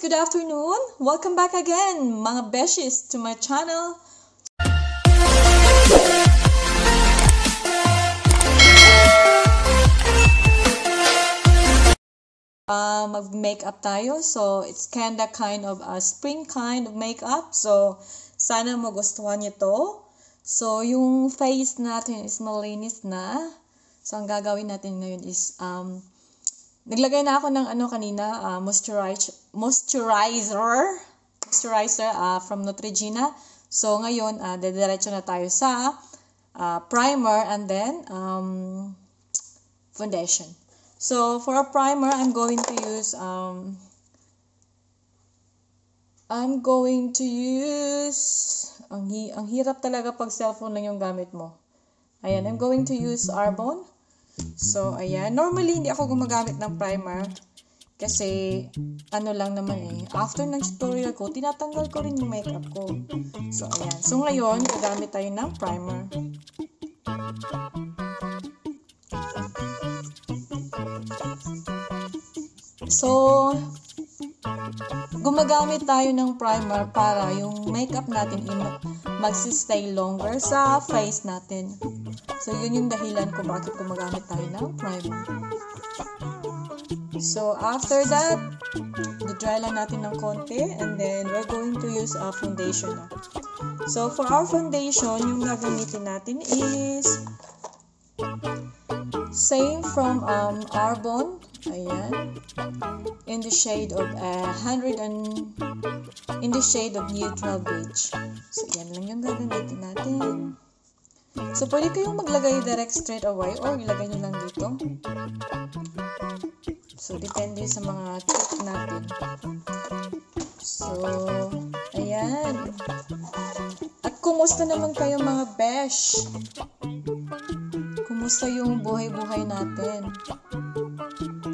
good afternoon! Welcome back again, mga beshies, to my channel. Mag-makeup tayo. So, it's kind of a spring kind of makeup. So, sana magustuhan niyo to. So, yung face natin is malinis na. So, ang gagawin natin ngayon is, naglagay na ako ng kanina, moisturizer from Neutrogena. So, ngayon, dediretso na tayo sa primer and then foundation. So, for a primer, I'm going to use, ang hirap talaga pag cellphone lang yung gamit mo. Ayan, I'm going to use Arbonne. So, ayan. Normally, hindi ako gumagamit ng primer. Kasi, lang naman after ng tutorial ko, tinatanggal ko rin yung makeup ko. So, ayan. So, ngayon, gagamit tayo ng primer. So, gumagamit tayo ng primer para yung makeup natin magsistay longer sa face natin. So, yun yung dahilan kung bakit gumagamit tayo ng primer. So, after that, dry lang natin ng konti and then we're going to use a foundation na. So, for our foundation, yung gagamitin natin is same from Arbonne. Ayan. In the shade of neutral beige. So, yan lang yung gagamitin natin. So, pwede kayong maglagay direct straight away or ilagay nyo lang dito. So, depende sa mga trick natin. So, ayan. At kumusta naman kayo mga besh? Kumusta yung buhay-buhay natin?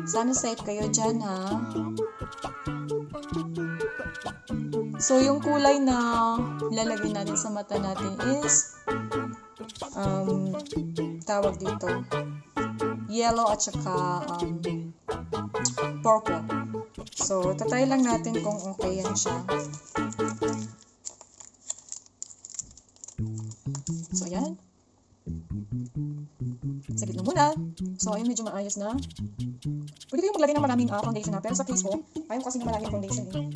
Sana safe kayo dyan, ha? So, yung kulay na lalagay natin sa mata natin is tawag dito yellow at saka purple. So, tatry lang natin kung okay yan siya. So, ayan. Saglit lang muna. So, ayun, medyo maayos na. Pwede kayong maglagay ng maraming foundation na. Pero sa face ko, ayaw kasi ng maraming foundation eh.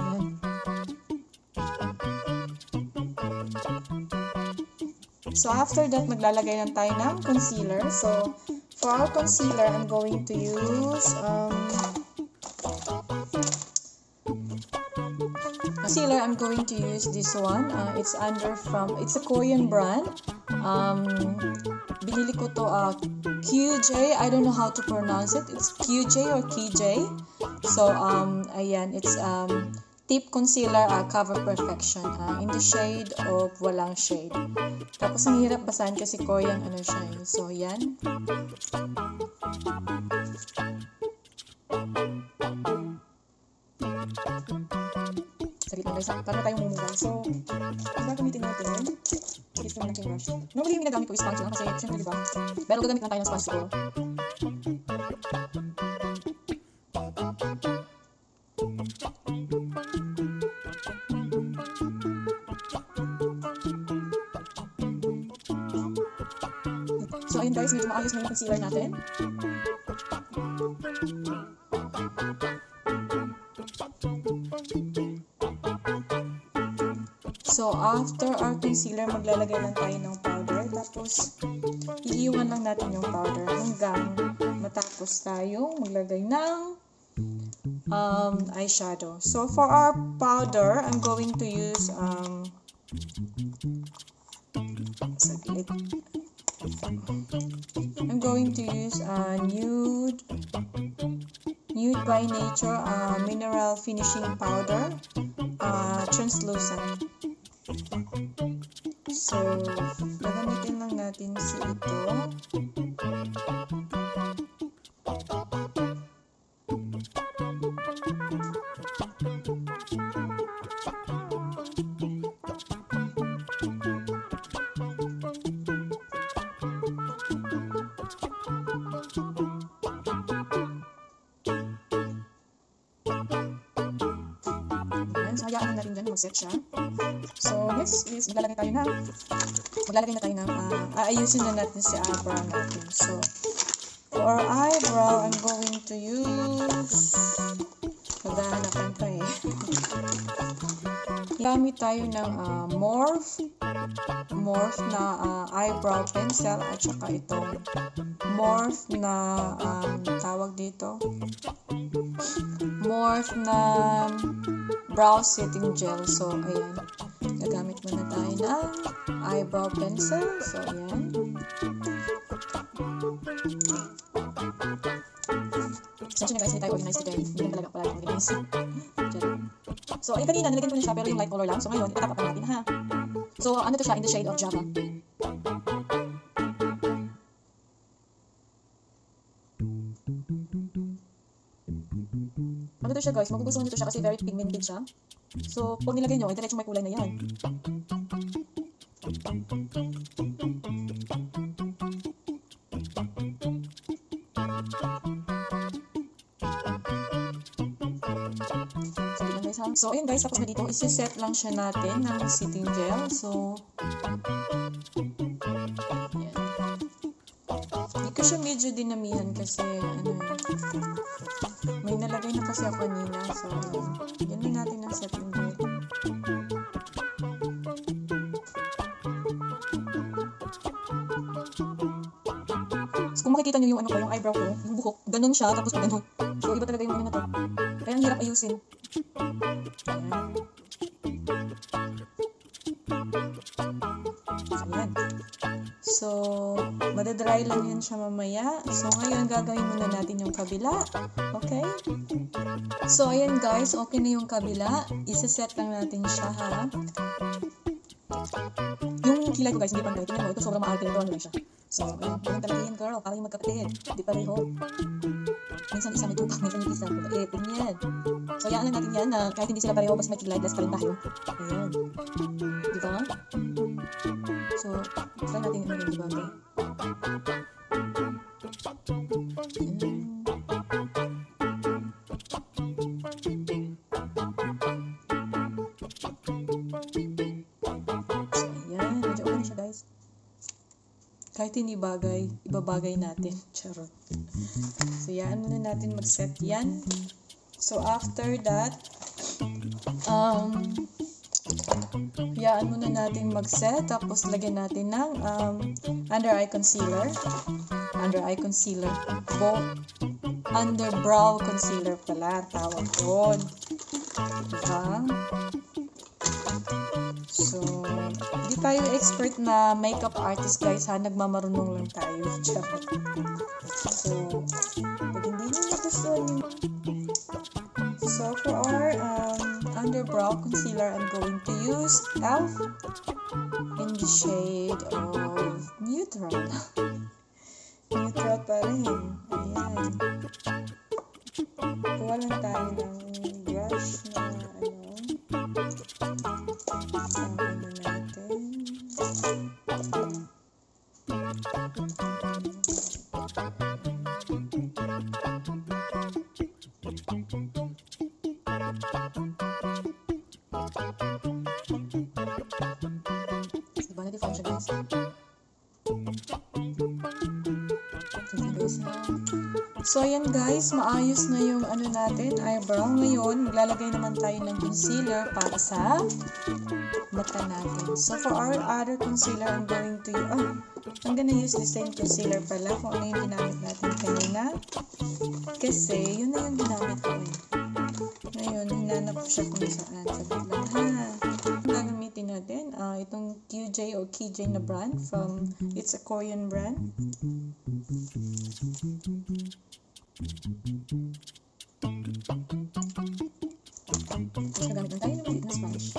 Ayan. So, after that, maglalagay lang tayo ng concealer. So, for our concealer, I'm going to use this one. It's a Korean brand. Binili ko to QJ. I don't know how to pronounce it. It's QJ or KJ. So, ayan, it's Tip Concealer Cover Perfection in the shade of walang shade. Tapos, ang hirap basahin kasi Korean siya eh. So, yan. Saglit lang guys, para tayong mumuga. So, ang gagamitin natin, ito yung naging brush. Normally, yung ginagamit ko is sponge lang kasi syempre diba? Pero gagamit lang tayo ng sponge ko. So, ayun guys, medyo maayos na yung concealer natin. So, after our concealer, maglalagay lang tayo ng powder. Tapos, iiwan lang natin yung powder hanggang matapos tayong maglagay ng eyeshadow. So, for our powder, I'm going to use Nude by Nature Mineral Finishing Powder, translucent. So, gagamitin lang natin ito. hayaan natin dyan na mag-set siya. So, next is maglalagay na tayo ng aayusin na natin si eyebrow natin. So, for eyebrow, I'm going to use magdahanapan pa eh. Gamit tayo ng Morphe na eyebrow pencil at saka itong Morphe na tawag dito. Morphe na brow setting gel. So, ayan. Gagamit muna tayo ng eyebrow pencil. So, ayan. Sensya na guys, hindi tayo organized today. Hindi lang talaga pala organized. So, ayun kanina, nalagyan ko na siya pero yung light color lang. So, ngayon, itatapak na natin ha. So, ano to siya? In the shade of Java. Ano to siya guys? Magugustuhan nito siya kasi very pigmented siya. So, pag nilagay nyo, ay diretsong may kulay na yan. So, ayun guys, tapos na dito, isi-set lang siya natin ng setting gel. So, ayan. Hindi ko siya medyo dinamihan kasi, may nalagay na kasi ako kanina. So, yan lang natin ang setting gel. So, kung makikita nyo yung yung eyebrow ko, yung buhok, ganun siya, tapos ganun. So, iba talaga yung na to. Kaya ang hirap ayusin. Ayan. So, madadry lang yan siya mamaya. So, ngayon, gagawin muna natin yung kabila. Okay? So, ayan guys, okay na yung kabila. Isa-set lang natin siya, ha? Yung kilay ko guys, hindi pantay. Tingnan mo, ito sobrang maarte. Ito ano lang siya. So, ayan. Ganun talaga yan, girl. Para yung magkapatid. Hindi pareho. Minsan isa may tupak, minsan yung isa. Ganyan. So, hayaan lang natin yan na kahit hindi sila pareho, mas may kilay, less pa rin tayo. Ayan. Diba? So, try natin yung diba? Okay? So, ayan. Medyo okay na siya, guys. Kahit hindi bagay, ibabagay natin. Charot. So, yan muna natin mag-set yan. So, after that, yaan muna natin mag-set. Tapos, lagyan natin ng under eye concealer. Underbrow concealer pala. Tawag doon. Diba? So, hindi tayo expert na makeup artist guys ha. Nagmamarunong lang tayo. So, pag hindi nyo nagustuhan yung... So, for our underbrow concealer, I'm going to use e.l.f. in the shade of Neutral. Neutral pa rin. Ayan. Kuha lang tayo ng brush na sama na natin. Diba na-define siya guys? So, ayan guys, maayos na yung natin, eyebrow. Ngayon, maglalagay naman tayo ng concealer para sa mata natin. So, for our other concealer, I'm gonna use the same concealer pala kung ano yung ginamit natin kanina. Kasi, yun na yung ginamit ko eh. Ngayon, hinanap ko siya kung saan. Sabi lang, ha? Gagamitin natin, itong QJ or KJ na brand from, it's a Korean brand. Tapos nagamit lang tayo ng maliit na sponge.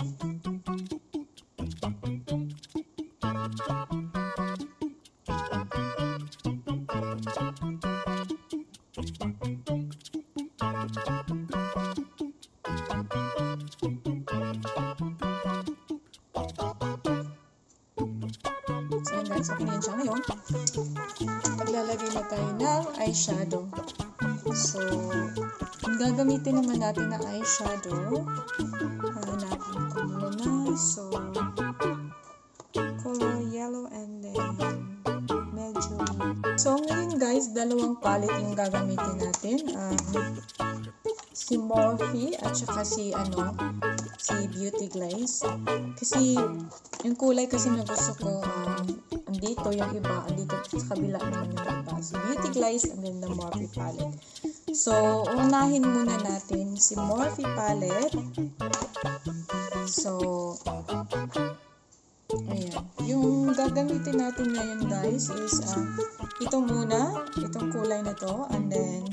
So yan guys, okay na yan siya ngayon. Maglalagay na tayo ng eyeshadow. So, hindi gagamitin naman natin na eyeshadow. Hanapin ko muna. So, color yellow and then medyo. So, ngayon guys, dalawang palette yung gagamitin natin. Si Morphe at saka si Beauty Glaze. Kasi, yung kulay kasi na gusto ko, andito yung iba, andito sa kabila naman yung iba. So, Beauty Glaze and then the Morphe palette. So, unahin muna natin si Morphe palette. So, ayan. Yung gagamitin natin ngayon guys is ito muna, itong kulay na to, and then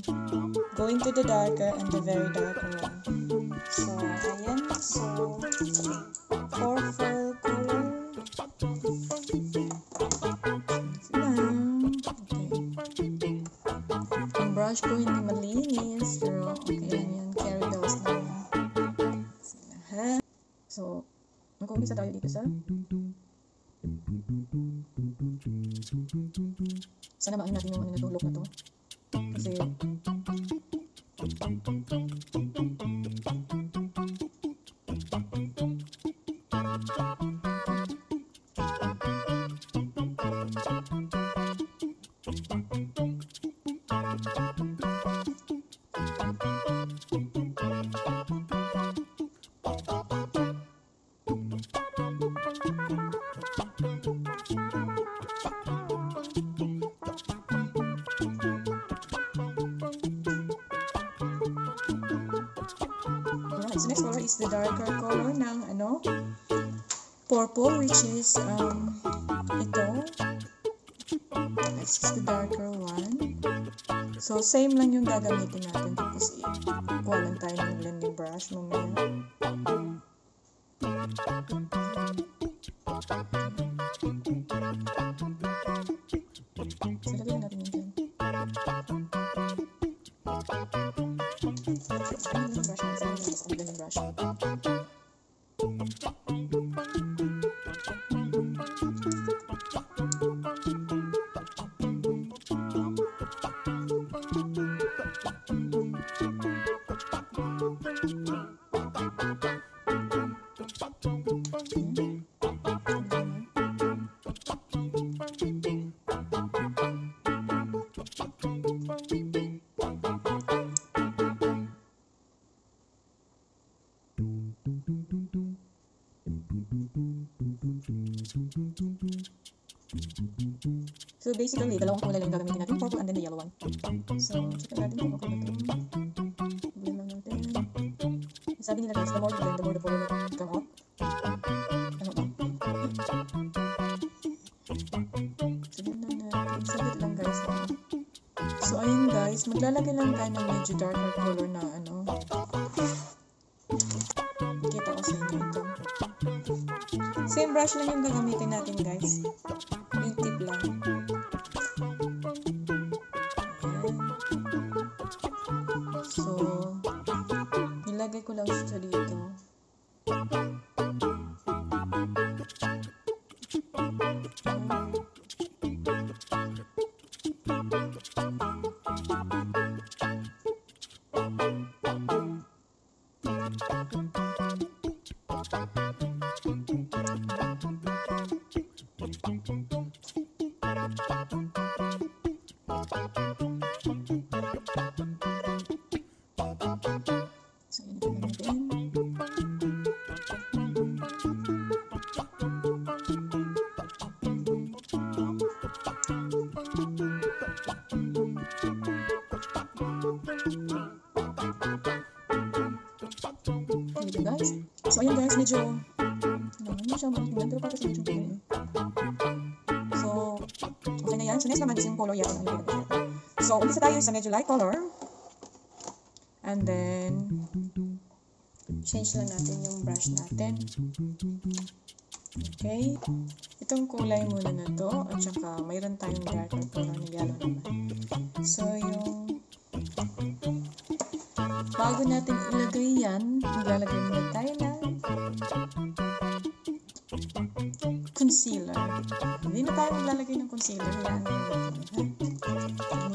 going to the darker and the very darker one. So, ayan. So, purple color. Ang brush ko hindi malinis, pero okay lang yan. Carry those na. So, mag-umpisa tayo dito sa sana maanin natin yung natulog na to. Kasi so next color is the darker color ng purple, which is ito. This is the darker one. So same lang yung gagamitin natin kasi kuha lang tayo ng blending brush mamaya. So lagyan natin yun dyan. So basically, dalawang kulay lang gagamitin natin, purple and then the yellow one. So, check natin kung okay na ito. Blend lang natin. Sabi nila guys, the more you blend, the more the color will come up. So, blend lang natin. Sabit lang guys. So, ayun guys, maglalagay lang tayo ng medyo darker color na kita ko sa inyo ito. Same brush lang yung gagamitin natin guys. Yung tip lang. So, nilagay ko lang siya dito. So, yun ito natin. Dito guys. So, ayan guys, medyo siya matingnan, pero parang medyo ganyan. So, okay na yan. So, next naman is yung color yellow. So, umpisa tayo sa medyo light color. And then, change lang natin yung brush natin. Okay. Itong kulay muna na to. At saka, mayroon tayong darker color na yellow naman. So, yung bago natin ilagay yan, maglalagay muna tayo na concealer. Hindi na tayo maglalagay ng concealer. Hayaan na natin.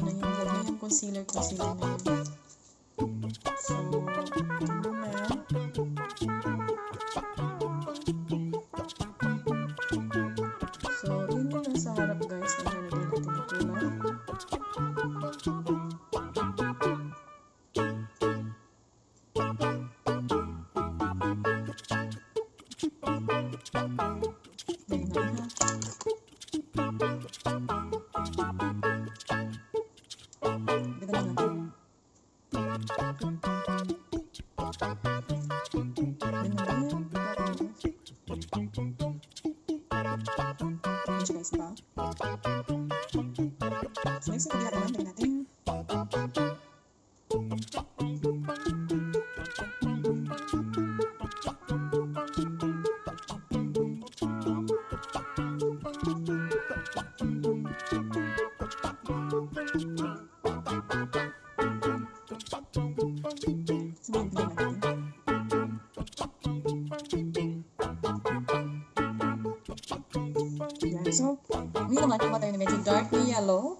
Muna yung concealer na yun. So, yun naman, kuha tayo na medyo dark na yellow.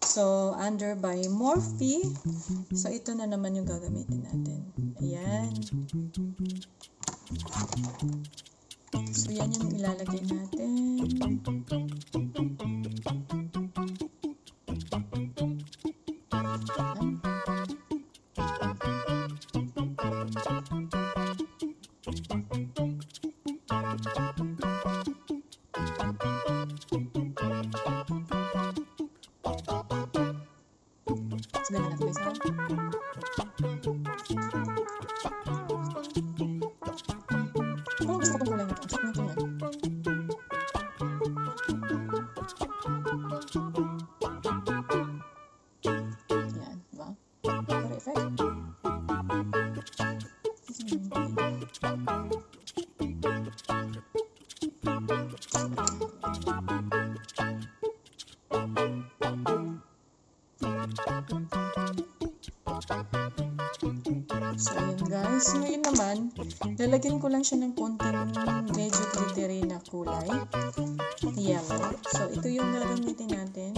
So, under by Morphe. So, ito na naman yung gagamitin natin. Ayan. So, yan yung ilalagay natin. Sabihan na natin guys ha. Kung gusto ko itong kulay nito, check natin yan. Yan, diba? Para effect. So, ayun guys. Ngayon naman, lalagyan ko lang siya ng konting medyo glittery na kulay. Yellow. So, ito yung gagamitin natin.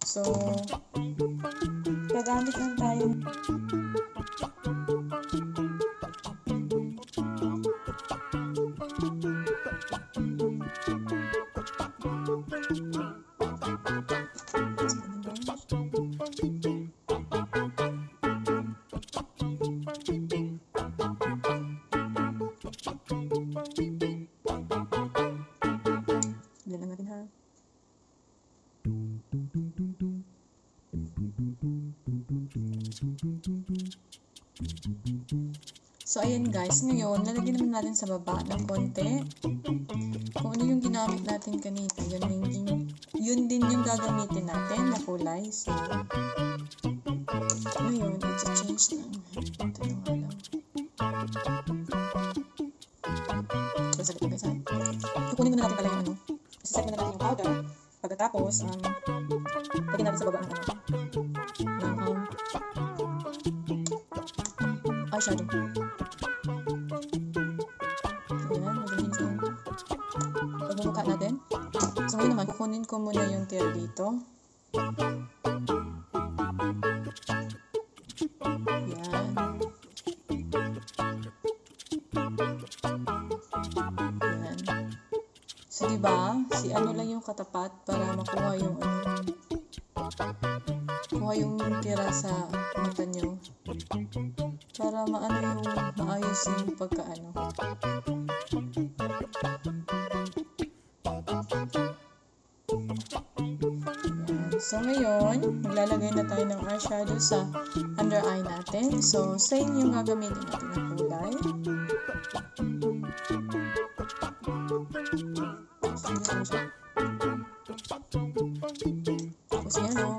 So, gagamit lang tayo. Bilan lang natin ha. So, ayan guys. Ngayon, lalagyan naman natin sa baba ng konti. Kung ano yung ginamit natin kanina, yun din yung gagamitin natin na kulay. So, ngayon, i-change lang. Ito na nga lang. So, salit na guys ha. Kukunin na natin pala yung ano. Set na natin yung powder. Pagkatapos, lagyan natin sa baba ng eyeshadow. Ayan, magalinis yung pagmumukha natin. So ngayon naman, kukunin ko muna yung tira dito. Ayan. Ayan. So diba, si ano lang yung katapat para makuha yung kuha yung tira sa mata nyo. Para maano yung maayos yung pagkaano. Ayan. So ngayon, maglalagay na tayo ng eyeshadow sa under eye natin. So same yung gagamitin natin ng kulay. Tapos yan o.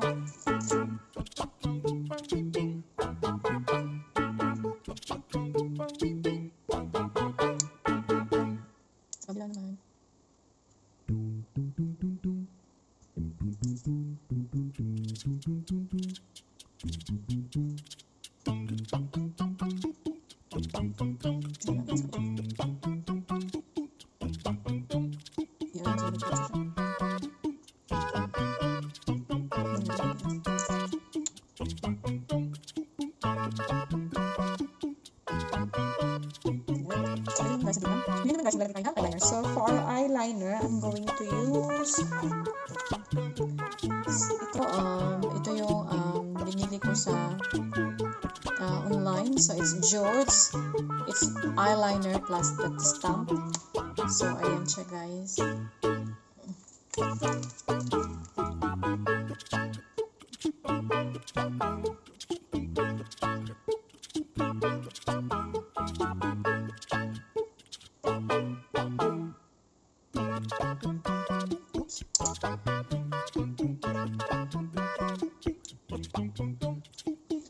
Kabila naman. So for our eyeliner, I'm going to use ito yung binili ko sa online. So it's George. It's eyeliner plus the stamp. So ayan siya guys.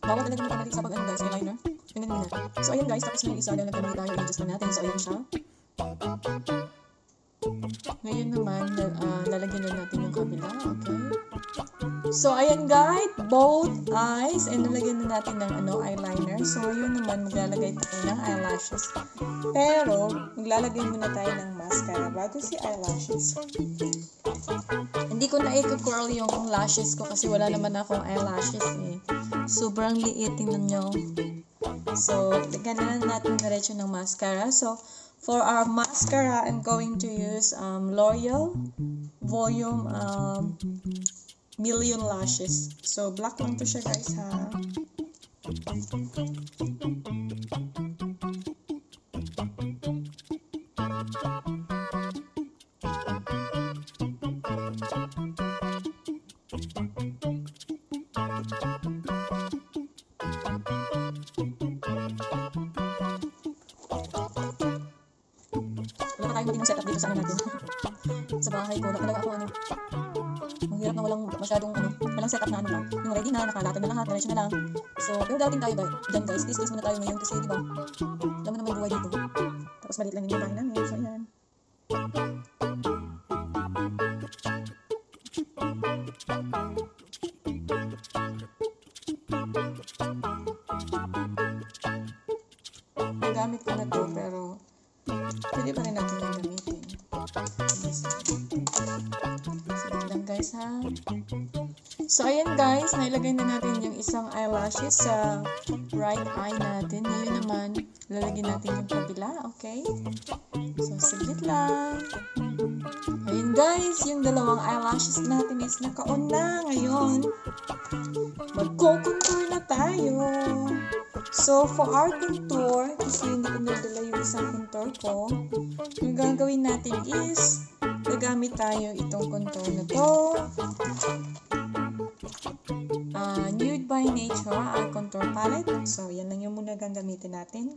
Bawal talaga magkamali sa pag-ano guys, eyeliner. Tingnan nyo na. So ayan guys, tapos na yung isa na nagkamali tayo, i-adjust na natin. So ayan siya. Ngayon naman, lalagyan na natin yung kabila. Okay. So, ayan guys, both eyes, and nalagyan na natin ng eyeliner. So, ngayon naman, maglalagay tayo ng eyelashes. Pero, maglalagay muna tayo ng mascara bago si eyelashes. Hindi ko na i-curl yung lashes ko kasi wala naman akong eyelashes eh. Sobrang liit, tingnan nyo. So, lagyan na natin diretso ng mascara. So, for our mascara, I'm going to use L'Oreal Volume Million Lashes. So, black lang to siya guys ha. Wala pa tayong maging setup dito sa natin. Sa bahay ko, talaga ako mahirap na walang masyadong walang setup na lang. Yung ready na, nakalatag na lahat, diretso na lang. So, pero dating tayo dyan guys, this muna tayo ngayon kasi diba, alam mo naman buhay dito. Tapos maliit lang yung bahay namin, so yan. Nagamit ko na to, pero pwede pa rin natin yung gamitin. Sige lang guys ha. So ayan guys, nailagay na natin yung isang eyelashes sa right eye natin. Ngayon naman, lalagyan natin yung kabila, okay? So saglit lang. Ayun guys, yung dalawang eyelashes natin is naka-on na ngayon. Magko-contour na tayo. So, for our contour, kasi hindi ko nadala yung isang contour ko, yung gagawin natin is, gagamit tayo itong contour na to. Nude by Nature, our contour palette. So, yan lang yung muna gagamitin natin.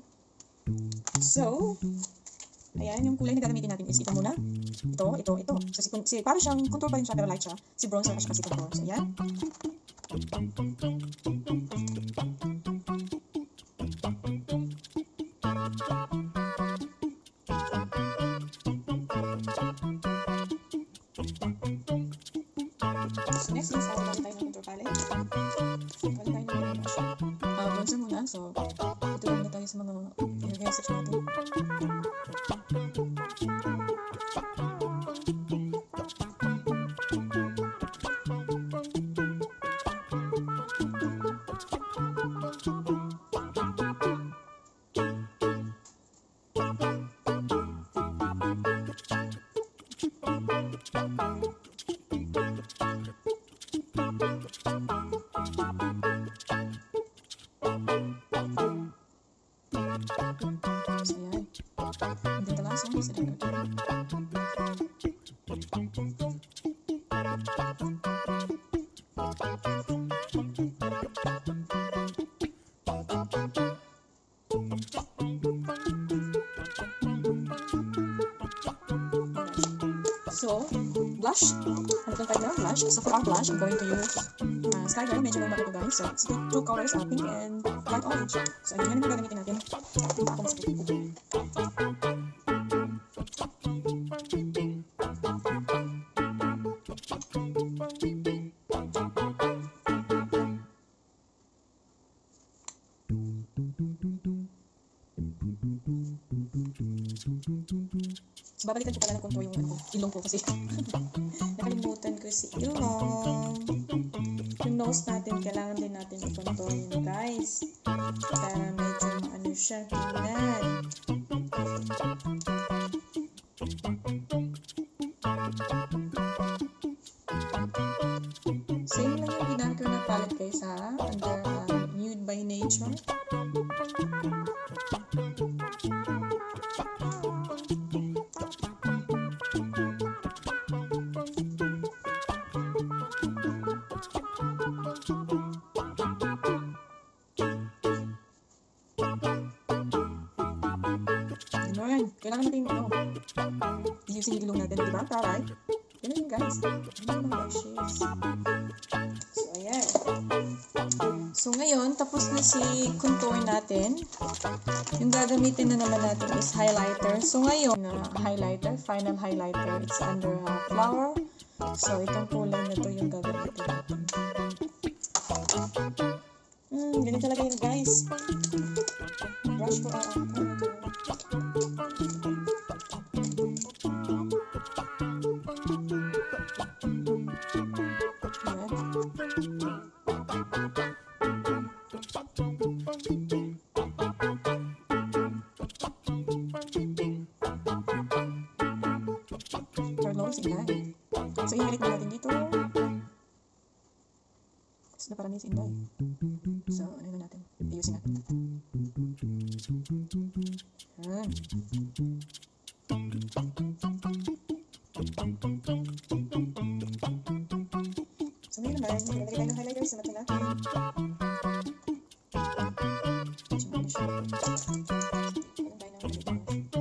So, ayan, yung kulay na gagamitin natin is ito muna. Ito. So, para siyang contour pa rin siya, pero light siya. Si bronzer at si contour. So, yan. So, next is gagamit tayo ng contour palette. Gagamit tayo ng brush. Bronzer muna. So, ito lang na tayo sa mga hair section natin. So, yan. And then the last one is the other. So, blush. Ano tayo na? Blush. So, for our blush, I'm going to use Sky Girl. Medyo lumaki ito guys. So, it's two colors, pink and light orange. So, yun yung gagamitin natin. So, babalikan ko pala ng contour yung ilong ko kasi nakalimutan ko si ilong. Yung nose natin, kailangan din natin i-contour yun guys. Para medyo maano siya, tingnan. Same lang yung ginamit ko na palette guys ha, under Nude by Nature. Kailangan natin using yung ilong natin, di ba? Taray. Yan yun guys. Yan yung lashes. So, ayan. So, ngayon, tapos na si contour natin. Yung gagamitin na naman natin is highlighter. So, ngayon, highlighter, final highlighter. It's under Flower So, itong kulay na to yung gagamitin natin. Ganyan talaga yun, guys. Brush ko ang so, ihalik na natin dito. Tapos na parang si Inday. So, ano na natin? Ayusin natin. Ayan. So, ngayon naman, nilagay tayo ng highlighters sa mata natin. So, ano siya? Ilan tayo ng highlighters?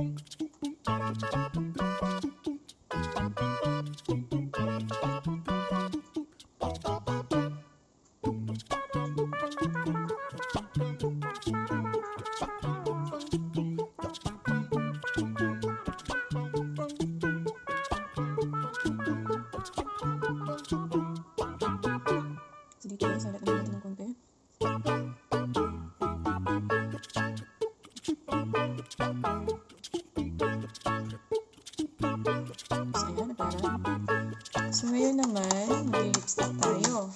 So, ngayon naman, mag-lipstick tayo.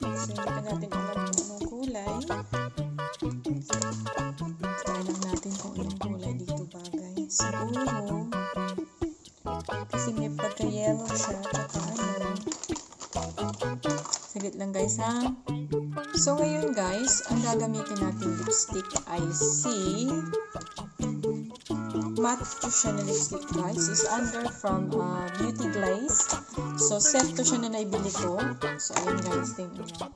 So, hindi pa natin alam kung anong kulay. Try lang natin kung anong kulay dito bagay. Siguro, kasi may pagka-yellow siya, tsaka ano. Saglit lang guys ha. So, ngayon guys, ang gagamitin natin lipstick ay si matte to siya na lipstick guys. Is under from Beauty Glaze. So, set to siya na naibili ko. So, ayun guys, tingnan nyo.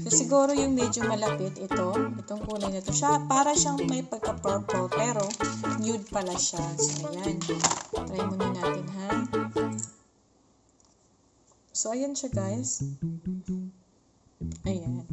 So, siguro yung medyo malapit, itong kulay na to. Para siyang may pagka-purple, pero nude pala siya. So, ayan. Try muna natin, ha? So, ayan siya guys. Ayan.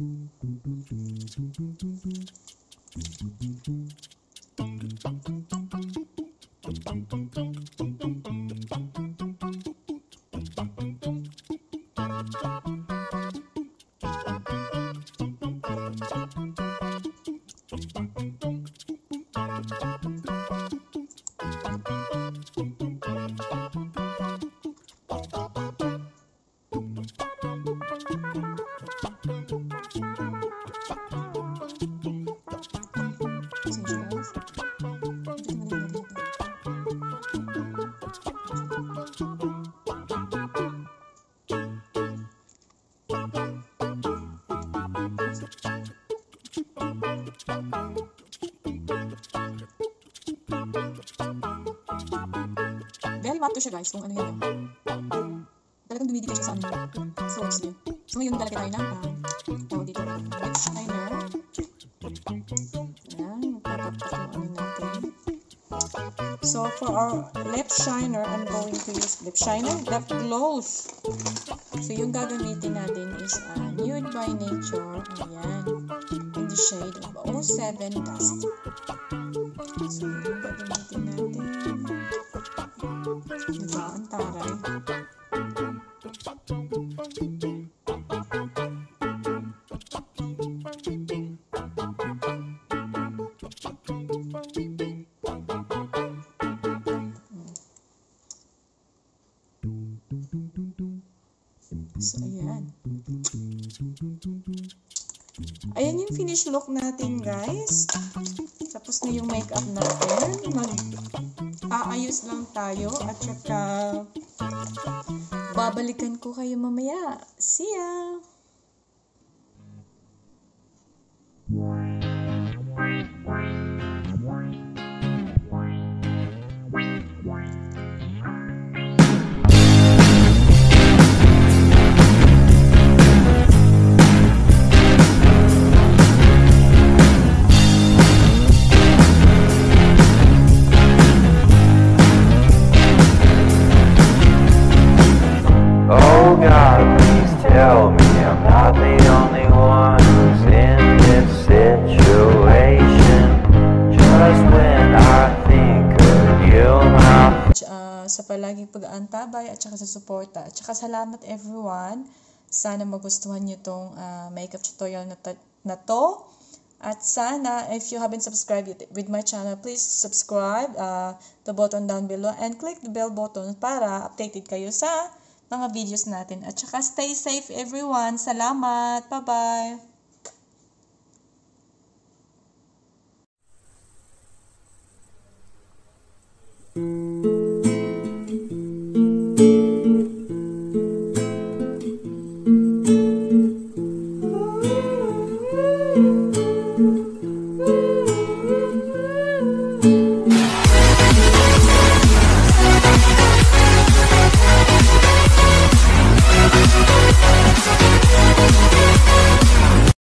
Very matte siya guys, kung ano yan. Talagang dumidikit siya sa ano, source niya. So ngayon lalagay tayo ng tawag dito, lip shiner. Ayan, magpapapak yung ano natin. So for our lip shiner, I'm going to use lip shiner, lip gloss. So yung gagamitin natin is Nude by Nature. Ayan, in the shade of 07 Dust. So yung gagamitin natin. Diba? Ang taray. So, ayan. Ayan yung finish look natin, guys. Tapos na yung makeup natin. Aayos lang tayo at saka babalikan ko kayo mamaya. See ya! Oh God, please tell me I'm not the only one who's in this situation. sa palaging pag-aantabay at saka sa suporta. At saka salamat everyone. Sana magustuhan nyo tong makeup tutorial na to. At sana, if you haven't subscribed yet with my channel, please subscribe, the button down below, and click the bell button para updated kayo sa mga videos natin. At saka stay safe everyone. Salamat. Bye-bye.